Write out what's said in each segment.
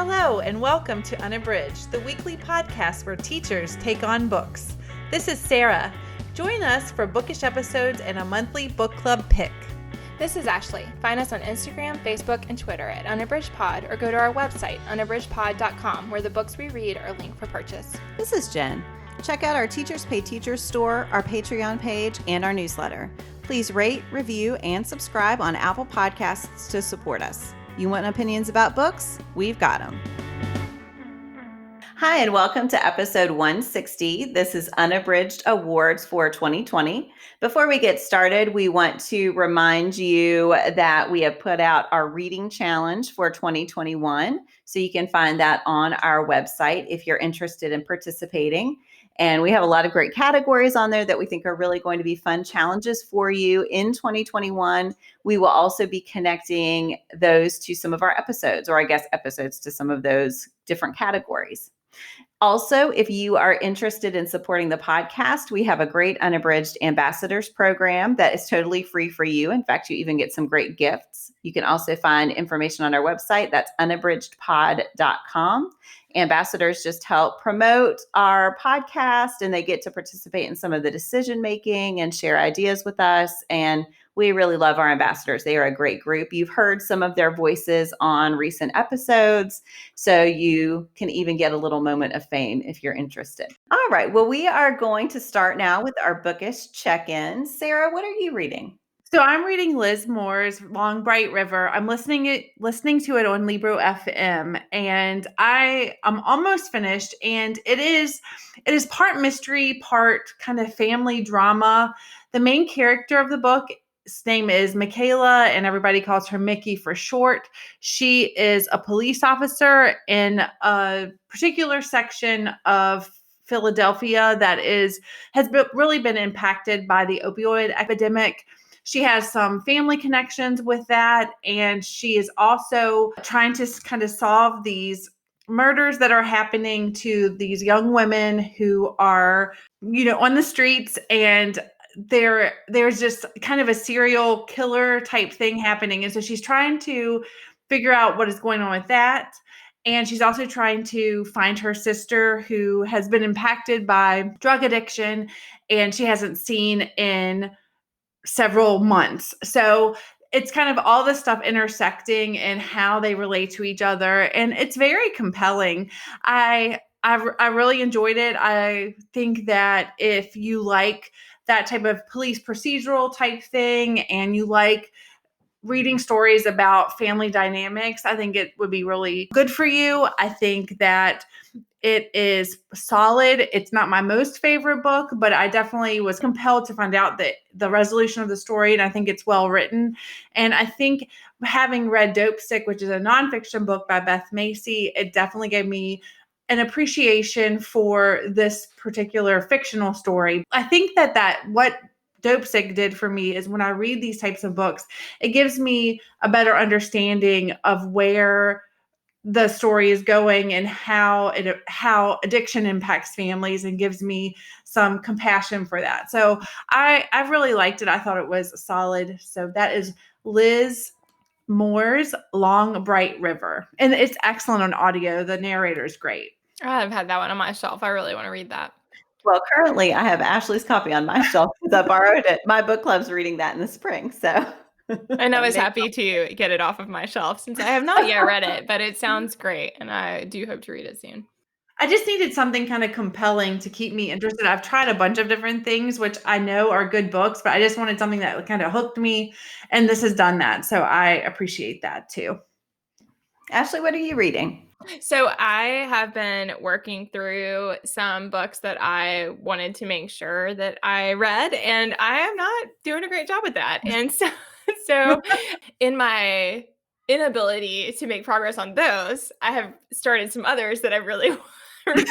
Hello, and welcome to Unabridged, the weekly podcast where teachers take on books. This is Sara. Join us for bookish episodes and a monthly book club pick. This is Ashley. Find us on Instagram, Facebook, and Twitter at Unabridged Pod, or go to our website, unabridgedpod.com, where the books we read are linked for purchase. This is Jen. Check out our Teachers Pay Teachers store, our Patreon page, and our newsletter. Please rate, review, and subscribe on Apple Podcasts to support us. You want opinions about books? We've got them. Hi, and welcome to episode 160. This is Unabridged Awards for 2020. Before we get started, we want to remind you that we have put out our reading challenge for 2021. So you can find that on our website if you're interested in participating. And we have a lot of great categories on there that we think are really going to be fun challenges for you in 2021. We will also be connecting those to some of our episodes, or I guess episodes to some of those different categories. Also, if you are interested in supporting the podcast, we have a great Unabridged Ambassadors program that is totally free for you. In fact, you even get some great gifts. You can also find information on our website. That's unabridgedpod.com. Ambassadors just help promote our podcast, and they get to participate in some of the decision making and share ideas with us. And we really love our ambassadors. They are a great group. You've heard some of their voices on recent episodes, so you can even get a little moment of fame if you're interested. All right. Well, we are going to start now with our Bookish Check-in. Sara, what are you reading? So I'm reading Liz Moore's Long Bright River. I'm listening to it on Libro FM, and I'm almost finished. And it is part mystery, part kind of family drama. The main character of the book, his name is Michaela, and everybody calls her Mickey for short. She is a police officer in a particular section of Philadelphia that has really been impacted by the opioid epidemic. She has some family connections with that, and she is also trying to kind of solve these murders that are happening to these young women who are, on the streets, and there's just kind of a serial killer type thing happening. And so she's trying to figure out what is going on with that. And she's also trying to find her sister who has been impacted by drug addiction, and she hasn't seen in several months. So it's kind of all this stuff intersecting and how they relate to each other. And it's very compelling. I really enjoyed it. I think that if you like that type of police procedural type thing and you like reading stories about family dynamics, I think it would be really good for you. I think that it is solid. It's not my most favorite book, but I definitely was compelled to find out the resolution of the story, and I think it's well written. And I think having read Dope Sick, which is a nonfiction book by Beth Macy, it definitely gave me an appreciation for this particular fictional story. I think that what Dope Sick did for me is when I read these types of books, it gives me a better understanding of where the story is going and how addiction impacts families, and gives me some compassion for that. So I really liked it. I thought it was solid. So that is Liz Moore's Long Bright River. And it's excellent on audio. The narrator is great. I've had that one on my shelf. I really want to read that. Well, currently I have Ashley's copy on my shelf because I borrowed it. My book club's reading that in the spring. So And I was happy to get it off of my shelf since I have not yet read it, but it sounds great, and I do hope to read it soon. I just needed something kind of compelling to keep me interested. I've tried a bunch of different things, which I know are good books, but I just wanted something that kind of hooked me, and this has done that. So I appreciate that too. Ashley, what are you reading? So I have been working through some books that I wanted to make sure that I read, and I am not doing a great job with that. And so in my inability to make progress on those, I have started some others that I really wanted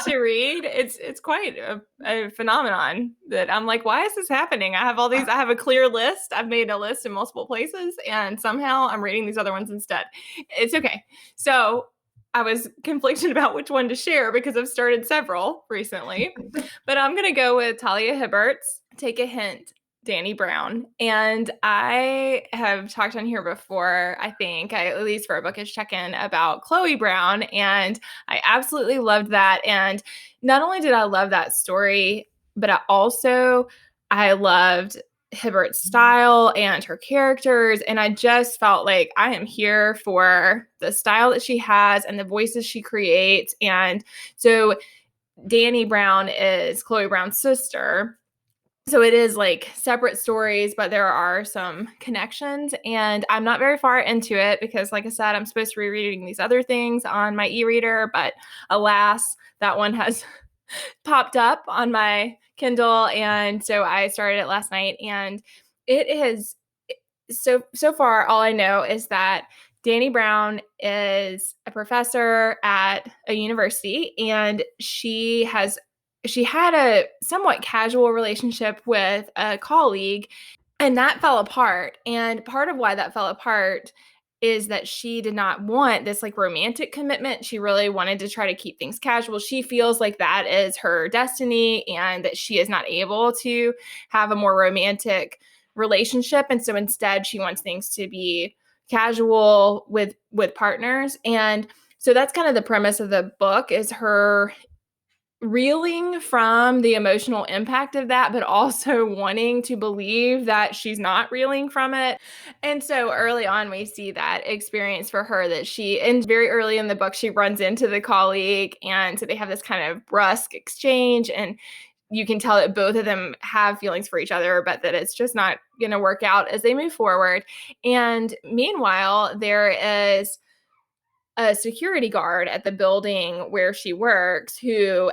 to read. It's quite a phenomenon that I'm like, why is this happening? I have a clear list. I've made a list in multiple places, and somehow I'm reading these other ones instead. It's okay. So I was conflicted about which one to share because I've started several recently, but I'm going to go with Talia Hibbert's Take a Hint Dani Brown. And I have talked on here before, at least for a Bookish Check-in, about Chloe Brown. And I absolutely loved that. And not only did I love that story, but I loved Hibbert's style and her characters. And I just felt like I am here for the style that she has and the voices she creates. And so Dani Brown is Chloe Brown's sister. So it is like separate stories, but there are some connections. And I'm not very far into it because, like I said, I'm supposed to be reading these other things on my e-reader. But alas, that one has popped up on my Kindle. And so I started it last night. And it is so far, all I know is that Dani Brown is a professor at a university, and she had a somewhat casual relationship with a colleague, and that fell apart. And part of why that fell apart is that she did not want this like romantic commitment. She really wanted to try to keep things casual. She feels like that is her destiny and that she is not able to have a more romantic relationship. And so instead she wants things to be casual with partners. And so that's kind of the premise of the book, is her reeling from the emotional impact of that, but also wanting to believe that she's not reeling from it. And so early on, we see that experience for her, that and very early in the book, she runs into the colleague. And so they have this kind of brusque exchange, and you can tell that both of them have feelings for each other, but that it's just not going to work out as they move forward. And meanwhile, there is a security guard at the building where she works who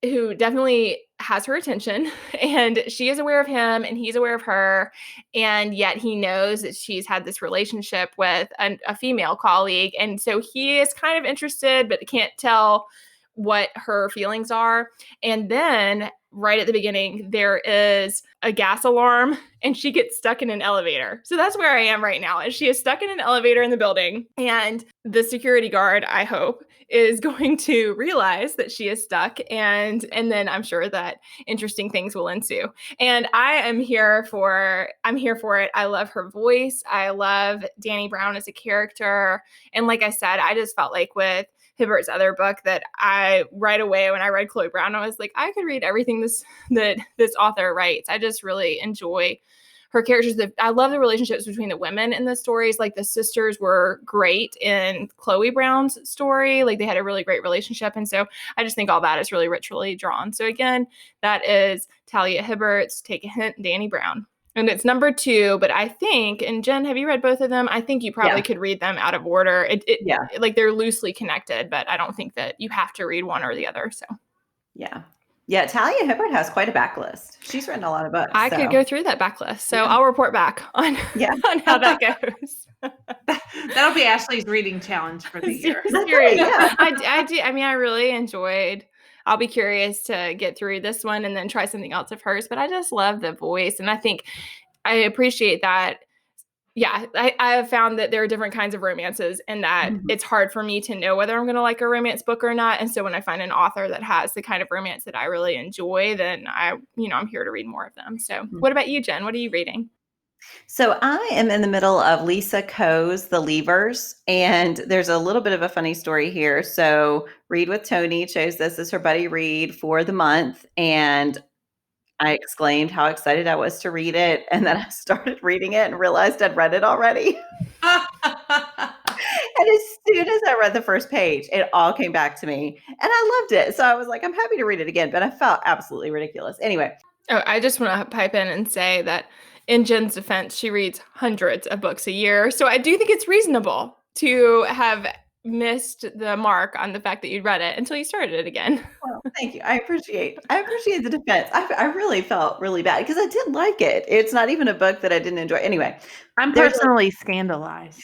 definitely has her attention, and she is aware of him and he's aware of her. And yet he knows that she's had this relationship with a female colleague. And so he is kind of interested, but can't tell what her feelings are. And then right at the beginning, there is a gas alarm and she gets stuck in an elevator. So that's where I am right now, is she is stuck in an elevator in the building, and the security guard, I hope, is going to realize that she is stuck. And then I'm sure that interesting things will ensue. And I'm here for it. I love her voice. I love Dani Brown as a character. And like I said, I just felt like with Hibbert's other book that right away when I read Chloe Brown, I was like, I could read everything that this author writes. I just really enjoy her characters. I love the relationships between the women in the stories. Like the sisters were great in Chloe Brown's story. Like they had a really great relationship. And so I just think all that is really richly drawn. So again, that is Talia Hibbert's Take a Hint, Dani Brown. And it's number 2, but I think, and Jen, have you read both of them? I think you probably could read them out of order. Like they're loosely connected, but I don't think that you have to read one or the other. So yeah, Talia Hibbert has quite a backlist. She's written a lot of books. I could go through that backlist, so I'll report back on how that goes. That'll be Ashley's reading challenge for the year. I do. I mean, I really enjoyed. I'll be curious to get through this one and then try something else of hers. But I just love the voice. And I think I appreciate that. Yeah, I have found that there are different kinds of romances, and that it's hard for me to know whether I'm going to like a romance book or not. And so when I find an author that has the kind of romance that I really enjoy, then I'm here to read more of them. So what about you, Jen? What are you reading? So I am in the middle of Lisa Coe's The Leavers, and there's a little bit of a funny story here. So Read with Tony chose this as her buddy read for the month, and I exclaimed how excited I was to read it, and then I started reading it and realized I'd read it already. And as soon as I read the first page, it all came back to me, and I loved it. So I was like, I'm happy to read it again, but I felt absolutely ridiculous. Anyway. Oh, I just want to pipe in and say that in Jen's defense, she reads hundreds of books a year. So I do think it's reasonable to have missed the mark on the fact that you'd read it until you started it again. Well, thank you. I appreciate the defense. I really felt really bad because I did like it. It's not even a book that I didn't enjoy. Anyway, I'm personally scandalized.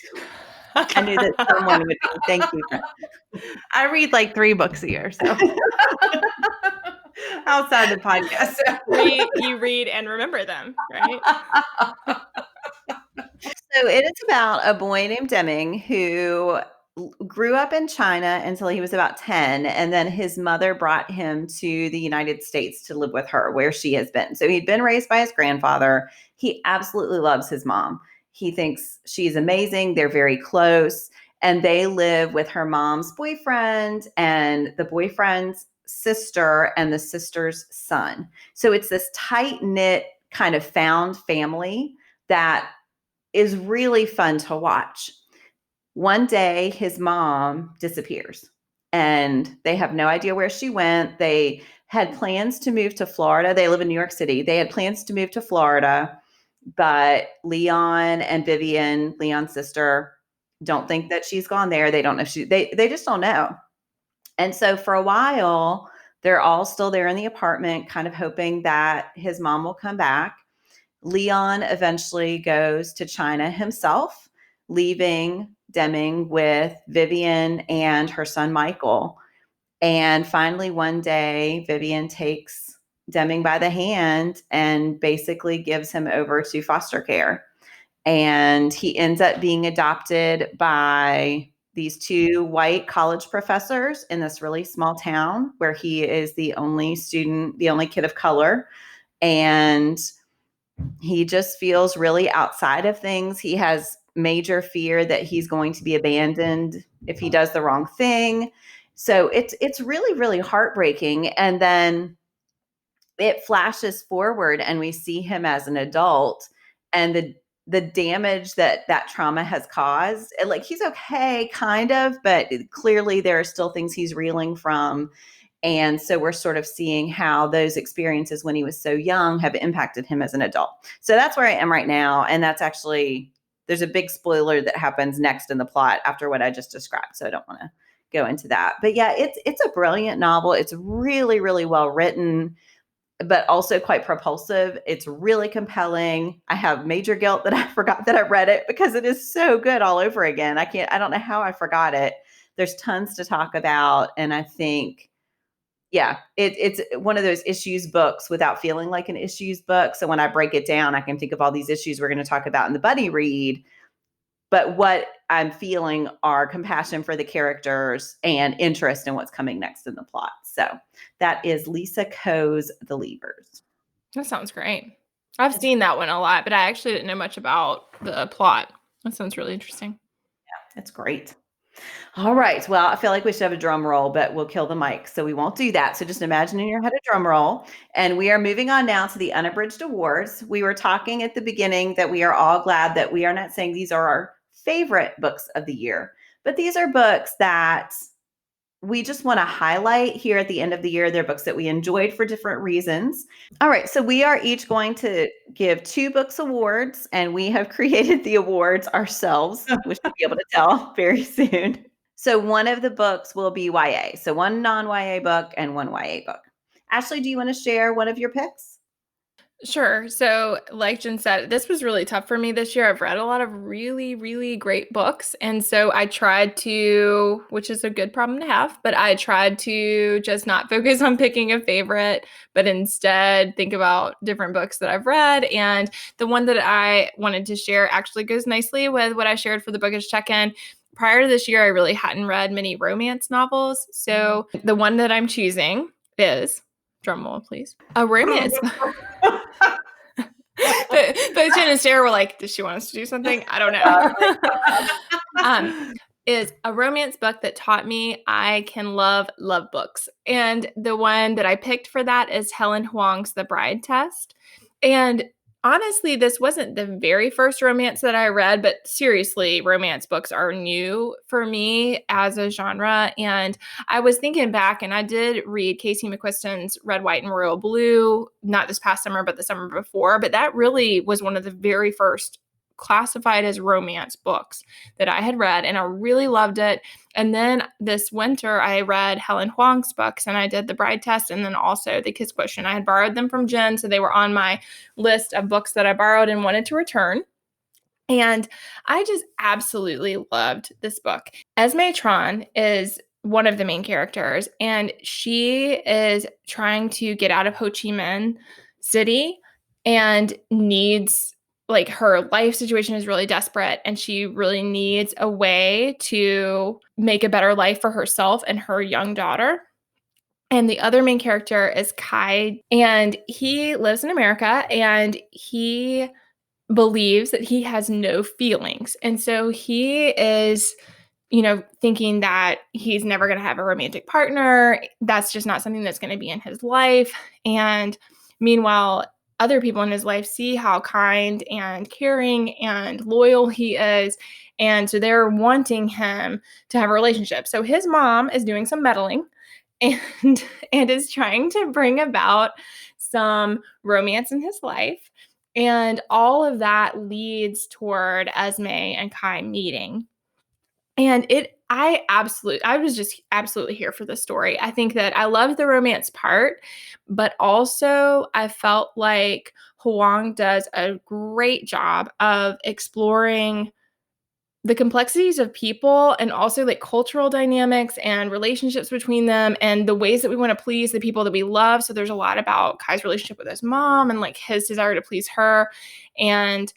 I knew that someone would be. Thank you. I read like 3 books a year, so outside the podcast. You read and remember them, right? So it is about a boy named Deming who grew up in China until he was about 10. And then his mother brought him to the United States to live with her, where she has been. So he'd been raised by his grandfather. He absolutely loves his mom. He thinks she's amazing. They're very close. And they live with her mom's boyfriend and the boyfriend's sister and the sister's son. So it's this tight-knit kind of found family that is really fun to watch. One day, his mom disappears and they have no idea where she went. They had plans to move to Florida. They live in New York City. They had plans to move to Florida, but Leon and Vivian, Leon's sister, don't think that she's gone there. They don't know they just don't know. And so for a while, they're all still there in the apartment, kind of hoping that his mom will come back. Leon eventually goes to China himself, leaving Deming with Vivian and her son, Michael. And finally, one day, Vivian takes Deming by the hand and basically gives him over to foster care. And he ends up being adopted by these two white college professors in this really small town where he is the only student, the only kid of color. And he just feels really outside of things. He has major fear that he's going to be abandoned if he does the wrong thing. So it's really, really heartbreaking. And then it flashes forward and we see him as an adult and the damage that trauma has caused. And like, he's okay, kind of, but clearly there are still things he's reeling from. And so we're sort of seeing how those experiences when he was so young have impacted him as an adult. So that's where I am right now. And that's actually, there's a big spoiler that happens next in the plot after what I just described. So I don't want to go into that. But yeah, it's a brilliant novel. It's really, really well written, but also quite propulsive. It's really compelling. I have major guilt that I forgot that I read it because it is so good all over again. I don't know how I forgot it. There's tons to talk about. And I think, yeah, it's one of those issues books without feeling like an issues book. So when I break it down, I can think of all these issues we're going to talk about in the buddy read. But what I'm feeling are compassion for the characters and interest in what's coming next in the plot. So that is Lisa Ko's The Leavers. That sounds great. I've seen that one a lot, but I actually didn't know much about the plot. That sounds really interesting. Yeah, it's great. All right. Well, I feel like we should have a drum roll, but we'll kill the mic. So we won't do that. So just imagine in your head a drum roll. And we are moving on now to the Unabridged Awards. We were talking at the beginning that we are all glad that we are not saying these are our favorite books of the year, but these are books that we just want to highlight here at the end of the year. They're books that we enjoyed for different reasons. All right. So we are each going to give 2 books awards, and we have created the awards ourselves, which you'll be able to tell very soon. So one of the books will be YA. So one non-YA book and one YA book. Ashley, do you want to share one of your picks? Sure. So, like Jen said, this was really tough for me this year. I've read a lot of really, really great books. And so I tried to, which is a good problem to have, but I tried to just not focus on picking a favorite, but instead think about different books that I've read. And the one that I wanted to share actually goes nicely with what I shared for the Bookish Check-in. Prior to this year, I really hadn't read many romance novels. So the one that I'm choosing is, drum roll, please, a romance. but Jen and Sarah were like, does she want us to do something? I don't know. Is a romance book that taught me I can love books. And the one that I picked for that is Helen Huang's The Bride Test. And honestly, this wasn't the very first romance that I read, but seriously, romance books are new for me as a genre. And I was thinking back, and I did read Casey McQuiston's Red, White, and Royal Blue, not this past summer, but the summer before. But that really was one of the very first classified as romance books that I had read, and I really loved it. And then this winter, I read Helen Huang's books, and I did The Bride Test, and then also The Kiss Quotient. I had borrowed them from Jen, so they were on my list of books that I borrowed and wanted to return. And I just absolutely loved this book. Esme Tron is one of the main characters, and she is trying to get out of Ho Chi Minh City and needs like her life situation is really desperate and she really needs a way to make a better life for herself and her young daughter. And the other main character is Kai, and he lives in America and he believes that he has no feelings. And so he is, thinking that he's never going to have a romantic partner. That's just not something that's going to be in his life. And meanwhile, other people in his life see how kind and caring and loyal he is. And so they're wanting him to have a relationship. So his mom is doing some meddling and is trying to bring about some romance in his life. And all of that leads toward Esme and Kai meeting. And I was just absolutely here for the story. I think that I loved the romance part, but also I felt like Huang does a great job of exploring the complexities of people and also like cultural dynamics and relationships between them and the ways that we want to please the people that we love. So there's a lot about Kai's relationship with his mom and like his desire to please her, and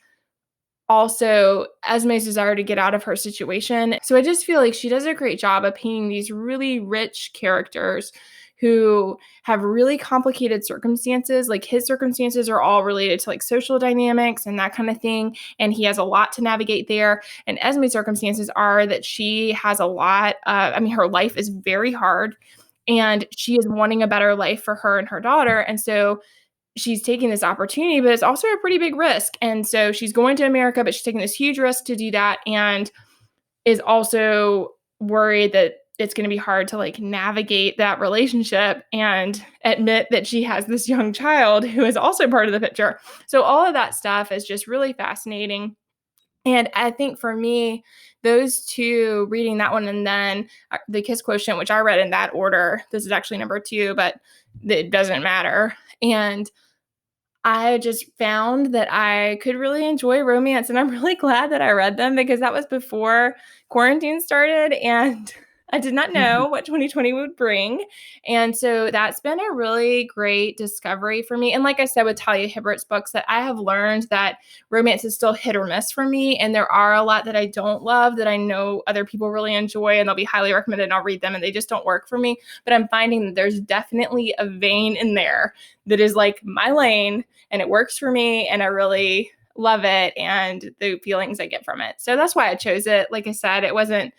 also Esme's desire to get out of her situation. So I just feel like she does a great job of painting these really rich characters who have really complicated circumstances. Like his circumstances are all related to like social dynamics and that kind of thing. And he has a lot to navigate there. And Esme's circumstances are that she has a lot, her life is very hard and she is wanting a better life for her and her daughter. And so she's taking this opportunity, but it's also a pretty big risk. And so she's going to America, but she's taking this huge risk to do that and is also worried that it's going to be hard to like navigate that relationship and admit that she has this young child who is also part of the picture. So all of that stuff is just really fascinating. And I think for me, those two, reading that one and then The Kiss Quotient, which I read in that order, this is actually number 2, but it doesn't matter. And I just found that I could really enjoy romance, and I'm really glad that I read them because that was before quarantine started and I did not know what 2020 would bring. And so that's been a really great discovery for me. And like I said with Talia Hibbert's books, that I have learned that romance is still hit or miss for me. And there are a lot that I don't love that I know other people really enjoy and they'll be highly recommended and I'll read them and they just don't work for me. But I'm finding that there's definitely a vein in there that is like my lane and it works for me and I really love it and the feelings I get from it. So that's why I chose it. Like I said, it wasn't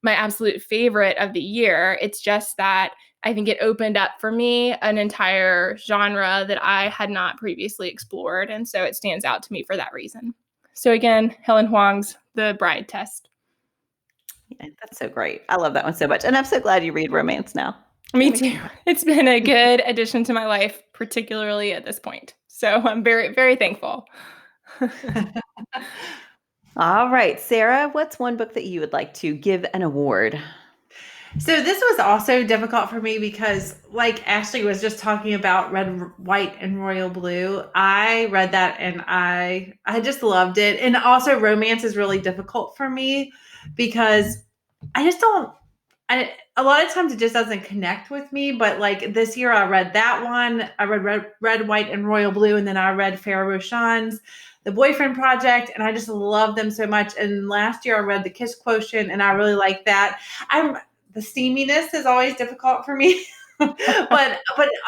my absolute favorite of the year. It's just that I think it opened up for me an entire genre that I had not previously explored. And so it stands out to me for that reason. So again, Helen Huang's The Bride Test. Yeah, that's so great. I love that one so much. And I'm so glad you read romance now. Me too. It's been a good addition to my life, particularly at this point. So I'm very, very thankful. All right, Sarah, what's one book that you would like to give an award? So this was also difficult for me because, like Ashley was just talking about Red, White, and Royal Blue, I read that and I just loved it. And also romance is really difficult for me because I just don't, a lot of times it just doesn't connect with me. But like this year I read that one. I read Red, White, and Royal Blue. And then I read Farrah Roshan's The Boyfriend Project. And I just love them so much. And last year I read The Kiss Quotient and I really like that. The steaminess is always difficult for me. but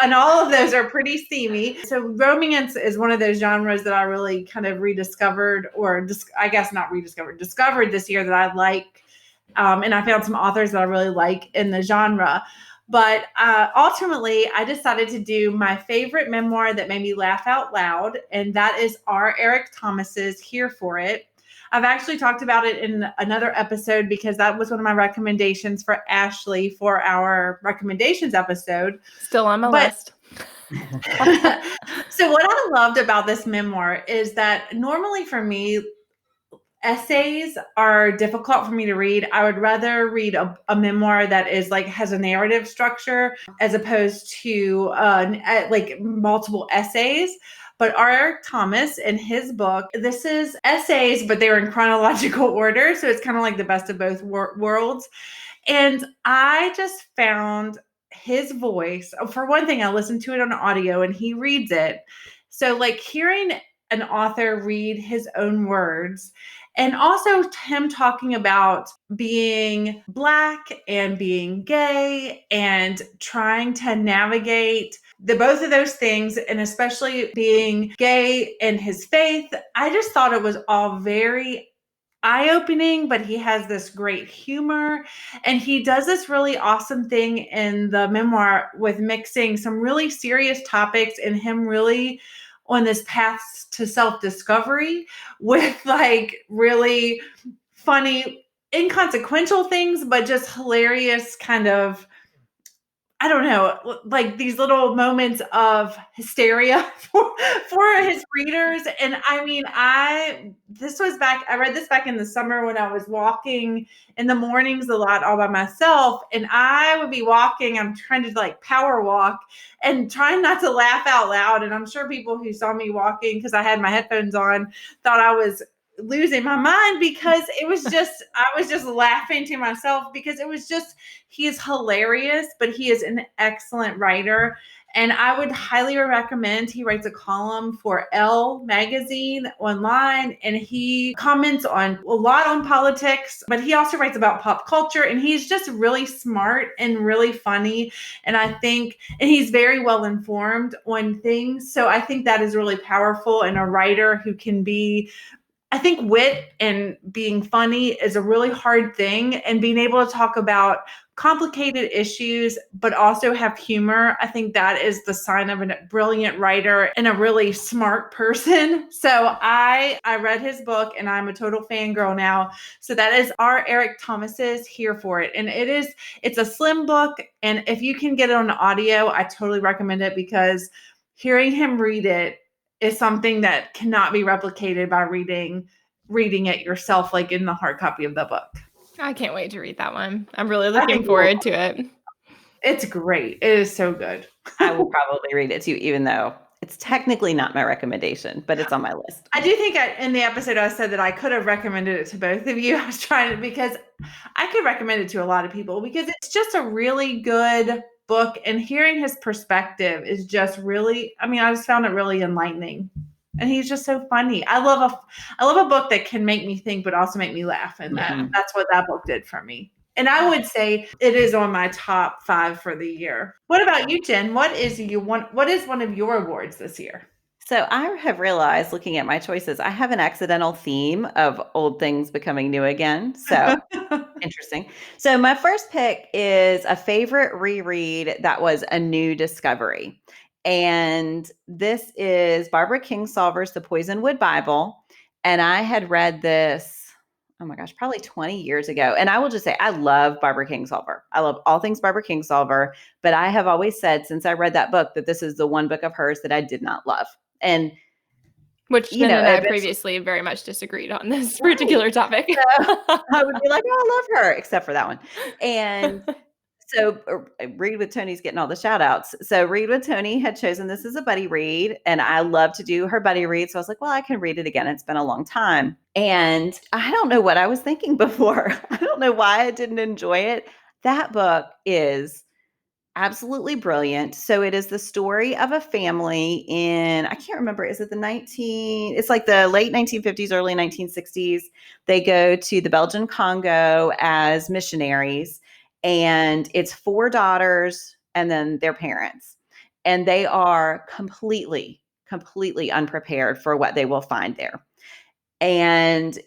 and all of those are pretty steamy. So romance is one of those genres that I really kind of rediscovered, or I guess not rediscovered, discovered this year that I like. And I found some authors that I really like in the genre. But ultimately, I decided to do my favorite memoir that made me laugh out loud. And that is R. Eric Thomas's Here for It. I've actually talked about it in another episode because that was one of my recommendations for Ashley for our recommendations episode. Still on my list. So what I loved about this memoir is that normally for me, essays are difficult for me to read. I would rather read a memoir that is like has a narrative structure as opposed to like multiple essays. But R. Eric Thomas in his book, this is essays, but they're in chronological order. So it's kind of like the best of both worlds. And I just found his voice. For one thing, I listened to it on audio and he reads it. So like hearing an author read his own words. And also him talking about being Black and being gay and trying to navigate both of those things, and especially being gay in his faith. I just thought it was all very eye-opening, but he has this great humor, and he does this really awesome thing in the memoir with mixing some really serious topics and him really on this path to self-discovery with like really funny, inconsequential things, but just hilarious kind of, I don't know, like these little moments of hysteria for his readers. And I mean, I read this back in the summer when I was walking in the mornings a lot all by myself. And I would be walking, I'm trying to like power walk and trying not to laugh out loud. And I'm sure people who saw me walking because I had my headphones on thought I was losing my mind because it was just, I was just laughing to myself because it was just, he is hilarious, but he is an excellent writer. And I would highly recommend, he writes a column for Elle magazine online, and he comments on a lot on politics, but he also writes about pop culture, and he's just really smart and really funny. And I think, and he's very well informed on things. So I think that is really powerful in a writer who can be, I think wit and being funny is a really hard thing, and being able to talk about complicated issues, but also have humor. I think that is the sign of a brilliant writer and a really smart person. So I read his book and I'm a total fangirl now. So that is our Eric Thomas's Here for It. And it's a slim book. And if you can get it on audio, I totally recommend it because hearing him read it is something that cannot be replicated by reading it yourself, like in the hard copy of the book. I can't wait to read that one. I'm really looking forward to it. It's great. It is so good. I will probably read it too, even though it's technically not my recommendation, but it's on my list. I do think in the episode I said that I could have recommended it to both of you. I was trying to, because I could recommend it to a lot of people because it's just a really good book, and hearing his perspective is just really, I mean, I just found it really enlightening. And he's just so funny. I love a book that can make me think, but also make me laugh. And that's what that book did for me. And I would say it is on my top 5 for the year. What about you, Jen? What is one of your awards this year? So I have realized, looking at my choices, I have an accidental theme of old things becoming new again. So interesting. So my first pick is a favorite reread that was a new discovery. And this is Barbara Kingsolver's The Poisonwood Bible. And I had read this, oh my gosh, probably 20 years ago. And I will just say, I love Barbara Kingsolver. I love all things Barbara Kingsolver. But I have always said since I read that book that this is the one book of hers that I did not love. And which Jen and I previously very much disagreed on this particular topic. So I would be like, oh, I love her, except for that one. And so Read with Tony's getting all the shout outs. So Read with Tony had chosen this as a buddy read, and I love to do her buddy read. So I was like, well, I can read it again. It's been a long time. And I don't know what I was thinking before. I don't know why I didn't enjoy it. That book is absolutely brilliant. So it is the story of a family in, I can't remember, is it it's like the late 1950s, early 1960s. They go to the Belgian Congo as missionaries, and it's 4 daughters and then their parents. And they are completely unprepared for what they will find there. And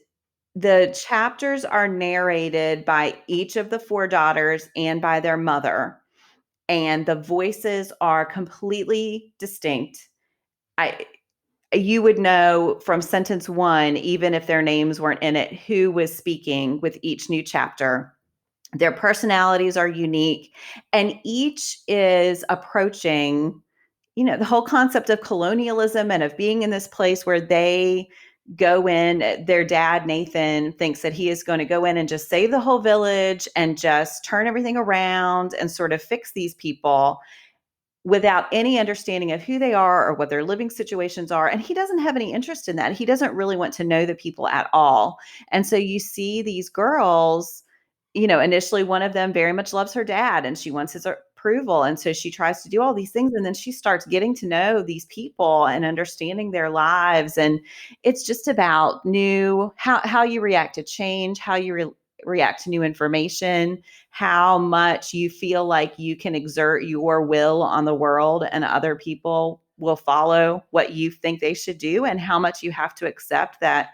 the chapters are narrated by each of the 4 daughters and by their mother. And the voices are completely distinct. You would know from sentence 1, even if their names weren't in it, who was speaking with each new chapter. Their personalities are unique, and each is approaching, the whole concept of colonialism and of being in this place where they go in. Their dad, Nathan, thinks that he is going to go in and just save the whole village and just turn everything around and sort of fix these people without any understanding of who they are or what their living situations are. And he doesn't have any interest in that. He doesn't really want to know the people at all. And so you see these girls, initially one of them very much loves her dad and she wants his approval. And so she tries to do all these things, and then she starts getting to know these people and understanding their lives. And it's just about how you react to change, how you react to new information, how much you feel like you can exert your will on the world and other people will follow what you think they should do, and how much you have to accept that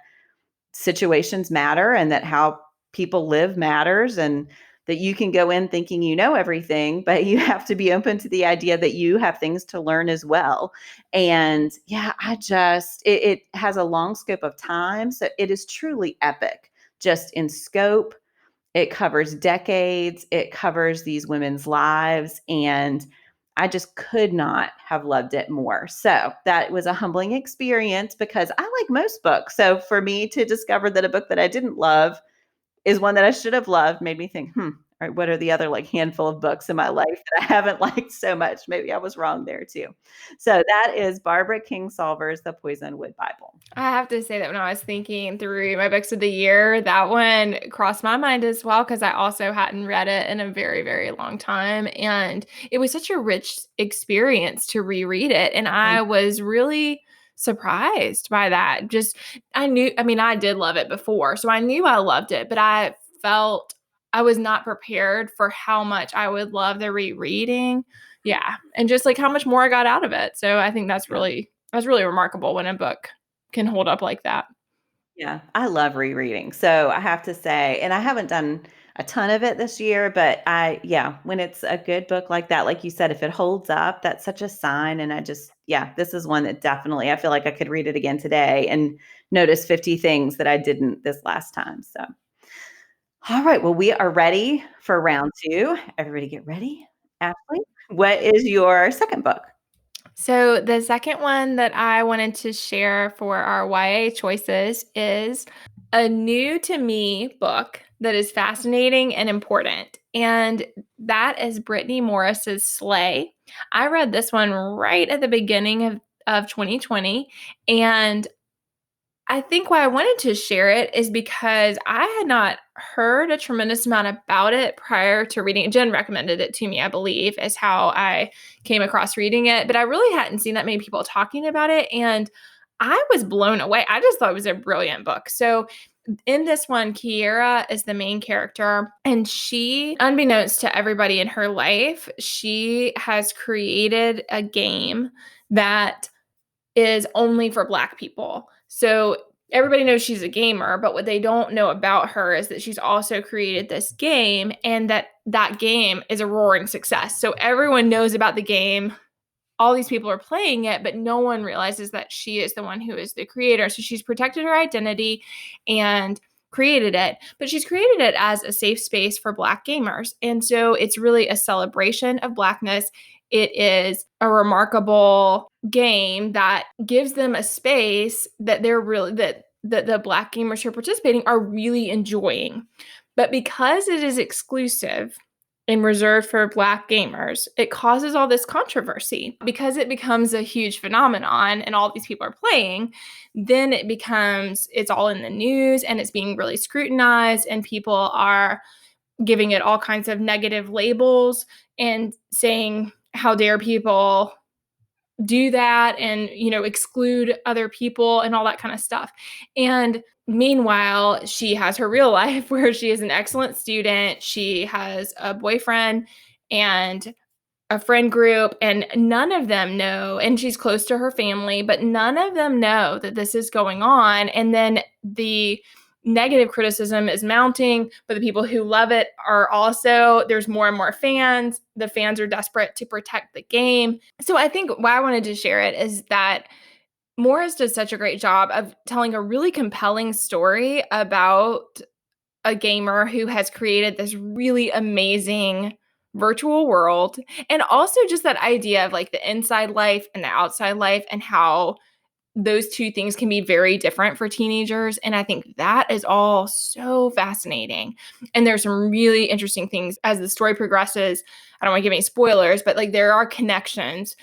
situations matter and that how people live matters, and that you can go in thinking you know everything, but you have to be open to the idea that you have things to learn as well. And yeah, it has a long scope of time. So it is truly epic just in scope. It covers decades. It covers these women's lives. And I just could not have loved it more. So that was a humbling experience because I like most books. So for me to discover that a book that I didn't love is one that I should have loved made me think, all right, what are the other handful of books in my life that I haven't liked so much? Maybe I was wrong there too. So that is Barbara Kingsolver's The Poisonwood Bible. I have to say that when I was thinking through my books of the year, that one crossed my mind as well, because I also hadn't read it in a very, very long time. And it was such a rich experience to reread it. And I was really surprised by that. I did love it before, so I knew I loved it, but I felt I was not prepared for how much I would love the rereading. Yeah. And just how much more I got out of it. So I think that's really remarkable when a book can hold up like that. Yeah, I love rereading. So I have to say, and I haven't done a ton of it this year, but when it's a good book like that, like you said, if it holds up, that's such a sign. And this is one that definitely, I feel like I could read it again today and notice 50 things that I didn't this last time. So, all right, well, we are ready for round 2. Everybody get ready. Ashley, what is your second book? So the second one that I wanted to share for our YA choices is a new to me book that is fascinating and important. And that is Brittany Morris's Slay. I read this one right at the beginning of 2020. And I think why I wanted to share it is because I had not heard a tremendous amount about it prior to reading it. Jen recommended it to me, I believe, is how I came across reading it. But I really hadn't seen that many people talking about it. And I was blown away. I just thought it was a brilliant book. So in this one, Kiera is the main character, and she, unbeknownst to everybody in her life, she has created a game that is only for Black people. So everybody knows she's a gamer, but what they don't know about her is that she's also created this game, and that game is a roaring success. So everyone knows about the game. All these people are playing it, but no one realizes that she is the one who is the creator. So she's protected her identity and created it, but she's created it as a safe space for Black gamers. And so it's really a celebration of Blackness. It is a remarkable game that gives them a space that the Black gamers who are participating are really enjoying. But because it is exclusive and reserved for Black gamers, it causes all this controversy. Because it becomes a huge phenomenon and all these people are playing, then it's all in the news and it's being really scrutinized, and people are giving it all kinds of negative labels and saying, how dare people do that and, exclude other people and all that kind of stuff. And meanwhile, she has her real life where she is an excellent student. She has a boyfriend and a friend group, and none of them know, and she's close to her family, but none of them know that this is going on. And then the negative criticism is mounting, but the people who love it are also, there's more and more fans. The fans are desperate to protect the game. So I think why I wanted to share it is that Morris does such a great job of telling a really compelling story about a gamer who has created this really amazing virtual world. And also just that idea of the inside life and the outside life, and how those two things can be very different for teenagers. And I think that is all so fascinating. And there's some really interesting things as the story progresses. I don't want to give any spoilers, but there are connections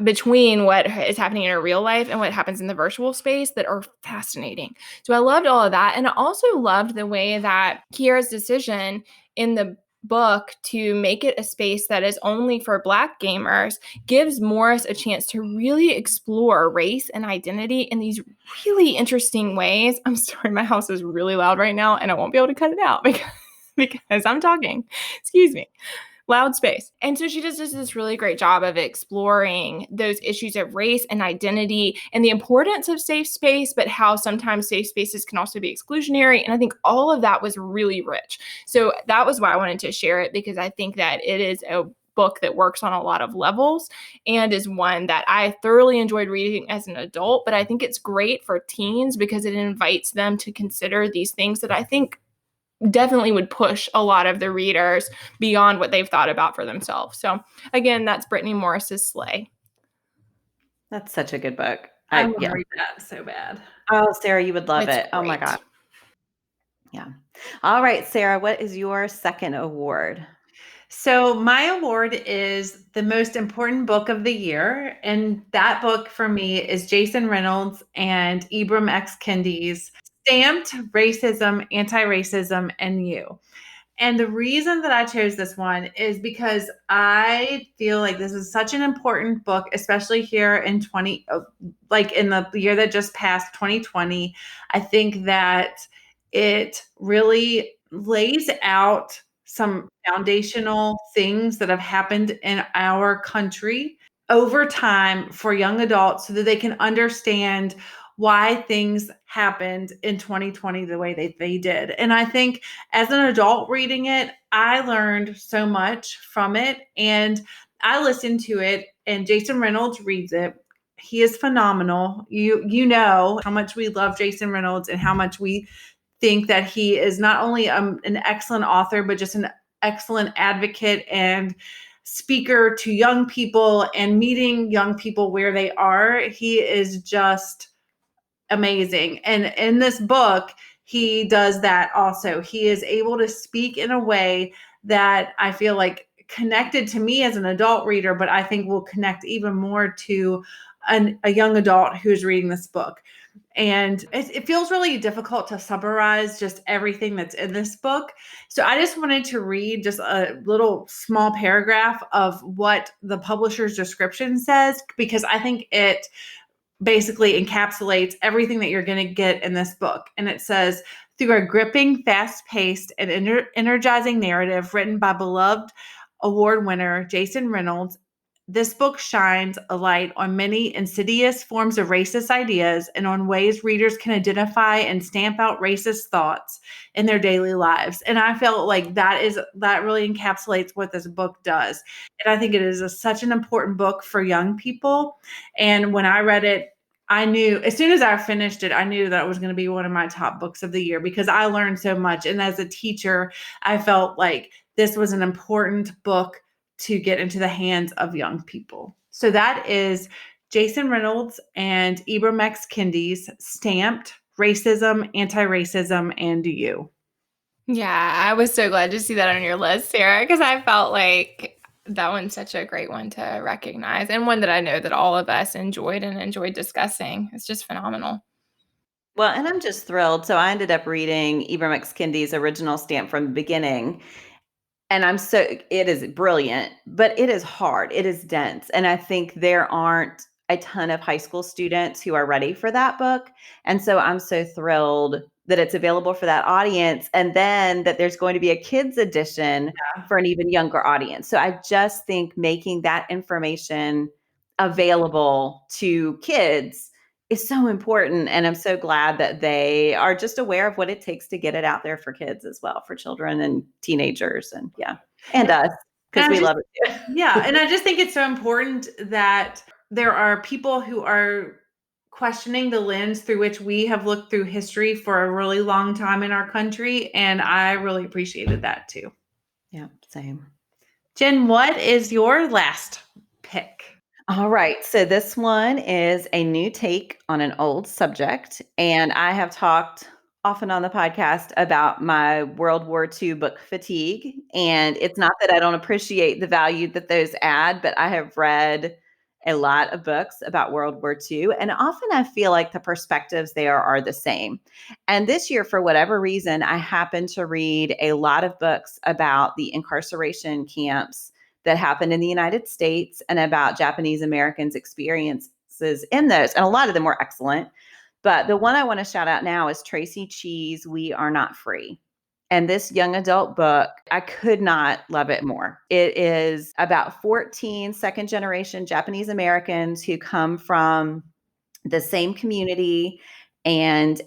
between what is happening in her real life and what happens in the virtual space that are fascinating. So I loved all of that. And I also loved the way that Kiera's decision in the book to make it a space that is only for Black gamers gives Morris a chance to really explore race and identity in these really interesting ways. I'm sorry, my house is really loud right now and I won't be able to cut it out because I'm talking. Excuse me. Loud space. And so she just does this really great job of exploring those issues of race and identity and the importance of safe space, but how sometimes safe spaces can also be exclusionary. And I think all of that was really rich. So that was why I wanted to share it, because I think that it is a book that works on a lot of levels and is one that I thoroughly enjoyed reading as an adult. But I think it's great for teens because it invites them to consider these things that I think definitely would push a lot of the readers beyond what they've thought about for themselves. So again, that's Brittany Morris's Slay. That's such a good book. I want to read that so bad. Oh, Sarah, you would love It's it. Oh my great. God. Yeah. All right, Sarah, what is your second award? So my award is the most important book of the year. And that book for me is Jason Reynolds and Ibram X. Kendi's Stamped: Racism, Anti-Racism, and You. And the reason that I chose this one is because I feel like this is such an important book, especially here in in the year that just passed, 2020. I think that it really lays out some foundational things that have happened in our country over time for young adults so that they can understand why things happened in 2020 the way they did. And I think as an adult reading it, I learned so much from it. And I listened to it, and Jason Reynolds reads it. He is phenomenal. You know how much we love Jason Reynolds and how much we think that he is not only an excellent author, but just an excellent advocate and speaker to young people and meeting young people where they are. He is just amazing. And in this book, he does that also. He is able to speak in a way that I feel like connected to me as an adult reader, but I think will connect even more to a young adult who's reading this book. And it feels really difficult to summarize just everything that's in this book. So I just wanted to read just a little small paragraph of what the publisher's description says, because I think it basically encapsulates everything that you're going to get in this book. And it says, through a gripping, fast-paced, and energizing narrative written by beloved award winner Jason Reynolds, this book shines a light on many insidious forms of racist ideas and on ways readers can identify and stamp out racist thoughts in their daily lives. And I felt like that really encapsulates what this book does. And I think it is such an important book for young people. And when I read it, I knew as soon as I finished it, I knew that it was going to be one of my top books of the year because I learned so much. And as a teacher, I felt like this was an important book to get into the hands of young people. So that is Jason Reynolds and Ibram X. Kendi's Stamped: Racism, Anti-Racism, and You. Yeah, I was so glad to see that on your list, Sarah, because I felt like that one's such a great one to recognize and one that I know that all of us enjoyed discussing. It's just phenomenal. Well, and I'm just thrilled. So I ended up reading Ibram X. Kendi's original Stamp from the beginning. And it is brilliant, but it is hard. It is dense. And I think there aren't a ton of high school students who are ready for that book. And so I'm so thrilled that it's available for that audience. And then that there's going to be a kids edition for an even younger audience. So I just think making that information available to kids is so important. And I'm so glad that they are just aware of what it takes to get it out there for kids as well, for children and teenagers and us, because we love it too. Yeah. And I just think it's so important that there are people who are questioning the lens through which we have looked through history for a really long time in our country. And I really appreciated that too. Yeah, same. Jen, what is your last pick? All right. So this one is a new take on an old subject. And I have talked often on the podcast about my World War II book fatigue. And it's not that I don't appreciate the value that those add, but I have read a lot of books about World War II. And often I feel like the perspectives there are the same. And this year, for whatever reason, I happened to read a lot of books about the incarceration camps that happened in the United States and about Japanese Americans' experiences in those. And a lot of them were excellent. But the one I want to shout out now is Tracy Chee's We Are Not Free. And this young adult book, I could not love it more. It is about 14 second generation Japanese Americans who come from the same community and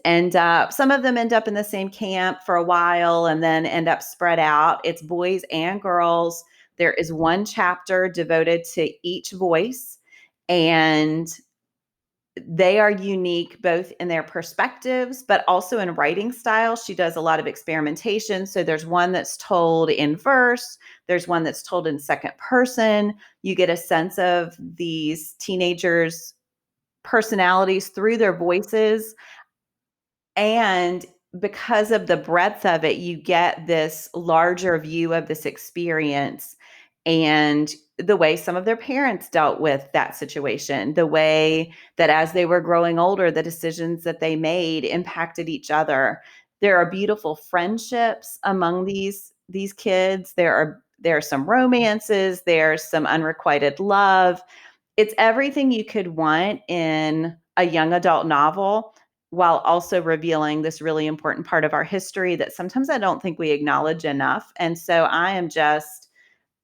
some of them end up in the same camp for a while and then end up spread out. It's boys and girls. There is one chapter devoted to each voice, and they are unique both in their perspectives, but also in writing style. She does a lot of experimentation. So there's one that's told in verse. There's one that's told in second person. You get a sense of these teenagers' personalities through their voices. And because of the breadth of it, you get this larger view of this experience and the way some of their parents dealt with that situation, the way that as they were growing older, the decisions that they made impacted each other. There are beautiful friendships among these kids. There are some romances. There's some unrequited love. It's everything you could want in a young adult novel, while also revealing this really important part of our history that sometimes I don't think we acknowledge enough. And so I am just,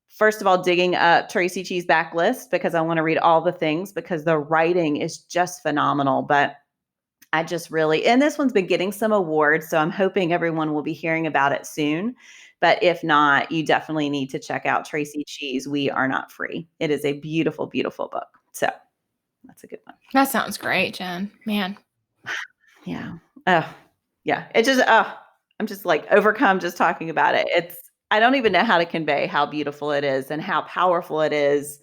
first of all, digging up Tracy Chee's backlist because I want to read all the things because the writing is just phenomenal. But I just really, and this one's been getting some awards, so I'm hoping everyone will be hearing about it soon. But if not, you definitely need to check out Tracy Chee's We Are Not Free. It is a beautiful, beautiful book. So that's a good one. That sounds great, Jen. Man. Yeah. Oh, yeah. It just, I'm just like overcome just talking about it. I don't even know how to convey how beautiful it is and how powerful it is.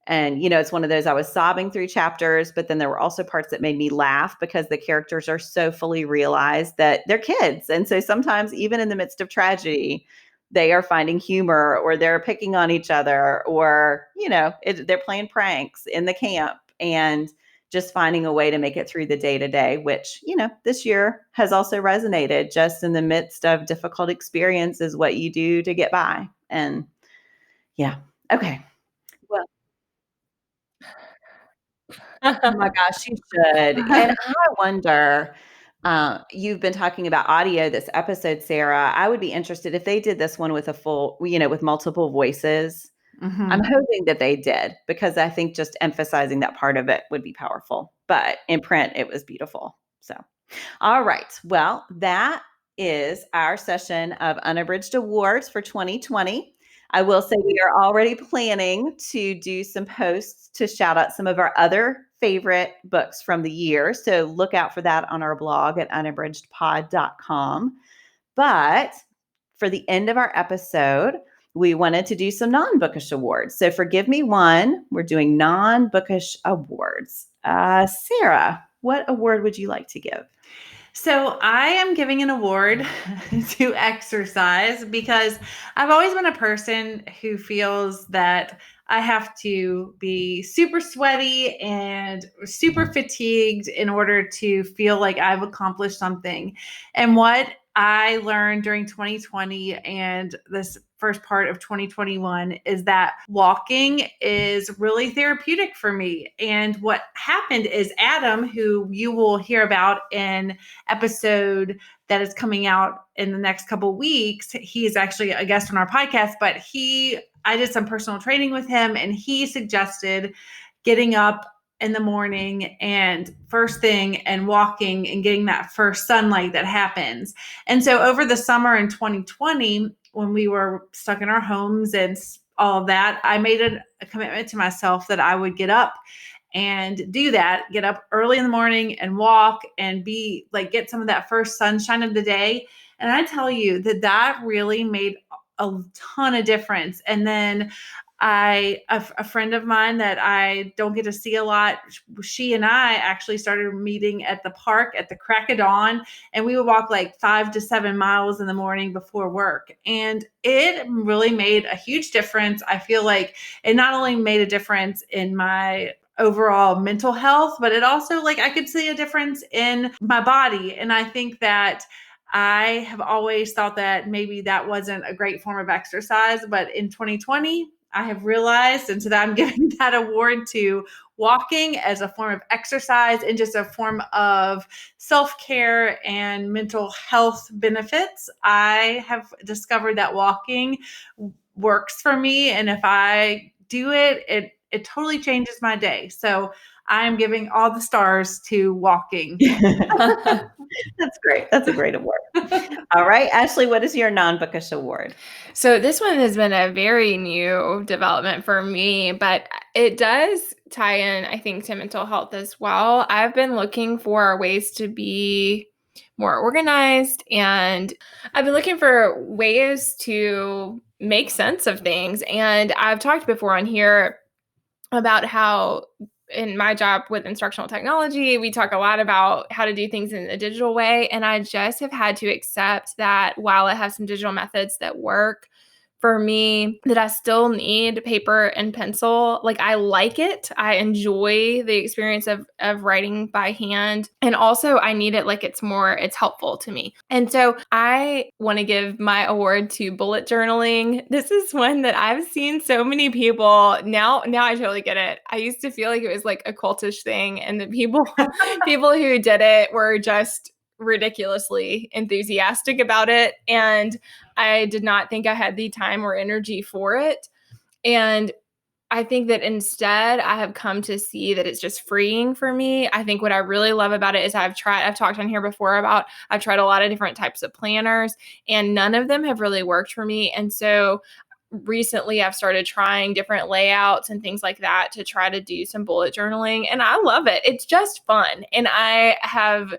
And, it's one of those, I was sobbing through chapters, but then there were also parts that made me laugh because the characters are so fully realized that they're kids. And so sometimes even in the midst of tragedy, they are finding humor or they're picking on each other or, they're playing pranks in the camp and just finding a way to make it through the day to day, which, this year has also resonated just in the midst of difficult experiences, what you do to get by. And yeah. Okay. Well, oh my gosh, you should. And I wonder, you've been talking about audio this episode, Sara. I would be interested if they did this one with a full, with multiple voices. Mm-hmm. I'm hoping that they did because I think just emphasizing that part of it would be powerful. But in print, it was beautiful. So, all right. Well, that is our session of Unabridged Awards for 2020. I will say we are already planning to do some posts to shout out some of our other favorite books from the year. So look out for that on our blog at unabridgedpod.com. But for the end of our episode, we wanted to do some non-bookish awards. So for Give Me One, we're doing non-bookish awards. Sara, what award would you like to give? So I am giving an award to exercise because I've always been a person who feels that I have to be super sweaty and super fatigued in order to feel like I've accomplished something. And what I learned during 2020 and this first part of 2021 is that walking is really therapeutic for me. And what happened is Adam, who you will hear about in episode that is coming out in the next couple of weeks, he is actually a guest on our podcast, but I did some personal training with him and he suggested getting up in the morning and first thing and walking and getting that first sunlight that happens. And so over the summer in 2020, when we were stuck in our homes and all of that, I made a commitment to myself that I would get up and do that, get up early in the morning and walk and get some of that first sunshine of the day. And I tell you that really made a ton of difference. And then a friend of mine that I don't get to see a lot, she and I actually started meeting at the park at the crack of dawn, and we would walk like 5 to 7 miles in the morning before work. And it really made a huge difference. I feel like it not only made a difference in my overall mental health, but it also, like, I could see a difference in my body. And I think that I have always thought that maybe that wasn't a great form of exercise, but in 2020, I have realized, and so that I'm giving that award to walking as a form of exercise and just a form of self-care and mental health benefits. I have discovered that walking works for me, and if I do it, it totally changes my day. So I'm giving all the stars to walking. That's great. That's a great award. All right, Ashley, what is your non-bookish award? So this one has been a very new development for me, but it does tie in, I think, to mental health as well. I've been looking for ways to be more organized, and I've been looking for ways to make sense of things. And I've talked before on here about how in my job with instructional technology, we talk a lot about how to do things in a digital way. And I just have had to accept that while I have some digital methods that work for me, that I still need paper and pencil. Like, I like it. I enjoy the experience of writing by hand. And also I need it, like, it's helpful to me. And so I want to give my award to bullet journaling. This is one that I've seen so many people. Now I totally get it. I used to feel like it was like a cultish thing, and the people who did it were just ridiculously enthusiastic about it. And I did not think I had the time or energy for it. And I think that instead I have come to see that it's just freeing for me. I think what I really love about it is I've talked on here before about, I've tried a lot of different types of planners, and none of them have really worked for me. And so recently I've started trying different layouts and things like that to try to do some bullet journaling. And I love it. It's just fun. And I have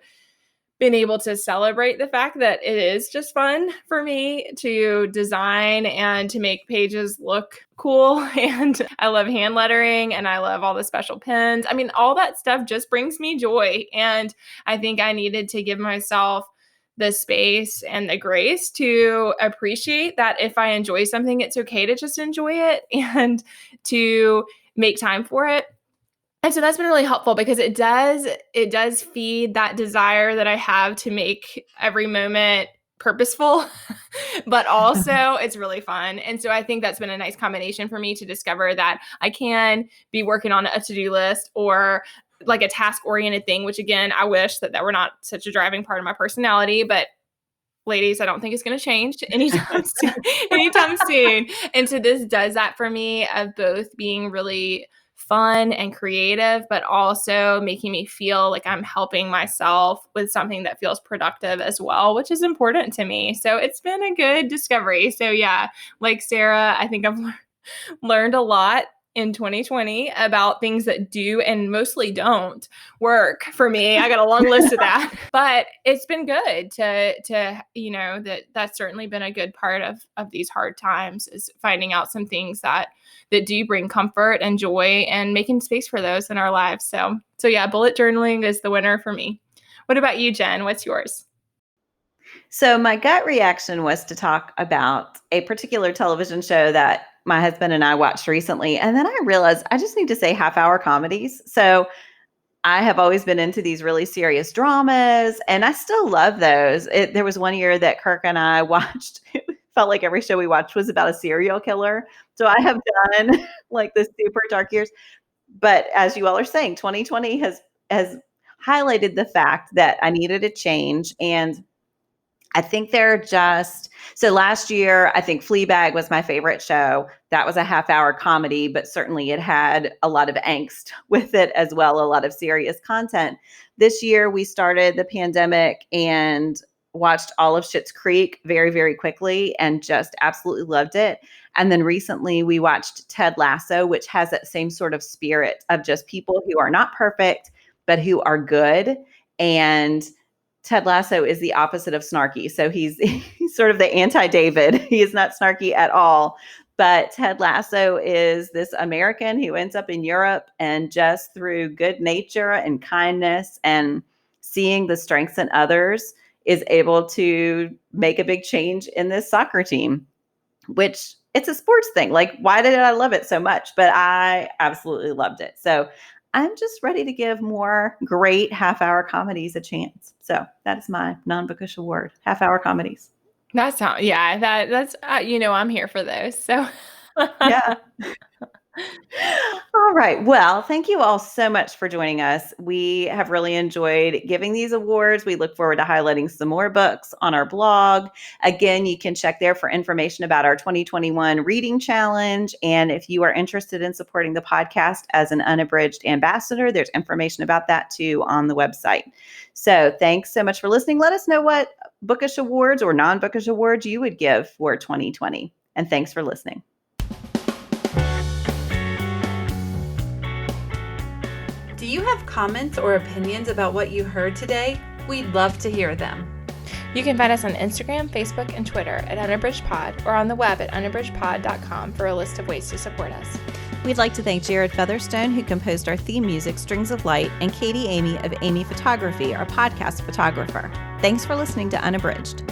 been able to celebrate the fact that it is just fun for me to design and to make pages look cool. And I love hand lettering, and I love all the special pens. I mean, all that stuff just brings me joy. And I think I needed to give myself the space and the grace to appreciate that if I enjoy something, it's okay to just enjoy it and to make time for it. And so that's been really helpful because it does feed that desire that I have to make every moment purposeful, but also it's really fun. And so I think that's been a nice combination for me to discover that I can be working on a to-do list or like a task-oriented thing, which again, I wish that were not such a driving part of my personality, but ladies, I don't think it's going to change anytime soon. And so this does that for me, of both being really fun and creative, but also making me feel like I'm helping myself with something that feels productive as well, which is important to me. So it's been a good discovery. So yeah, like Sara, I think I've learned a lot in 2020 about things that do and mostly don't work for me. I got a long list of that, but it's been good to that's certainly been a good part of these hard times, is finding out some things that do bring comfort and joy and making space for those in our lives. So yeah, bullet journaling is the winner for me. What about you, Jen? What's yours? So my gut reaction was to talk about a particular television show that my husband and I watched recently. And then I realized I just need to say half-hour comedies. So I have always been into these really serious dramas, and I still love those. There was one year that Kirk and I watched, it felt like every show we watched was about a serial killer. So I have done like the super dark years. But as you all are saying, 2020 has highlighted the fact that I needed a change. And I think so last year, I think Fleabag was my favorite show. That was a half-hour comedy, but certainly it had a lot of angst with it as well, a lot of serious content. This year, we started the pandemic and watched all of Schitt's Creek very, very quickly and just absolutely loved it. And then recently, we watched Ted Lasso, which has that same sort of spirit of just people who are not perfect, but who are good. And Ted Lasso is the opposite of snarky. So he's sort of the anti-David. He is not snarky at all. But Ted Lasso is this American who ends up in Europe, and just through good nature and kindness and seeing the strengths in others is able to make a big change in this soccer team, which it's a sports thing. Like, why did I love it so much? But I absolutely loved it. So I'm just ready to give more great half-hour comedies a chance. So that is my non-bookish award, half-hour comedies. That's I'm here for those. So Yeah. All right. Well, thank you all so much for joining us. We have really enjoyed giving these awards. We look forward to highlighting some more books on our blog. Again, you can check there for information about our 2021 reading challenge. And if you are interested in supporting the podcast as an Unabridged ambassador, there's information about that too on the website. So thanks so much for listening. Let us know what bookish awards or non-bookish awards you would give for 2020. And thanks for listening. Do you have comments or opinions about what you heard today? We'd love to hear them. You can find us on Instagram, Facebook, and Twitter at Unabridged Pod, or on the web at unabridgedpod.com for a list of ways to support us. We'd like to thank Jared Featherstone, who composed our theme music, Strings of Light, and Katie Amy of Amy Photography, our podcast photographer. Thanks for listening to Unabridged.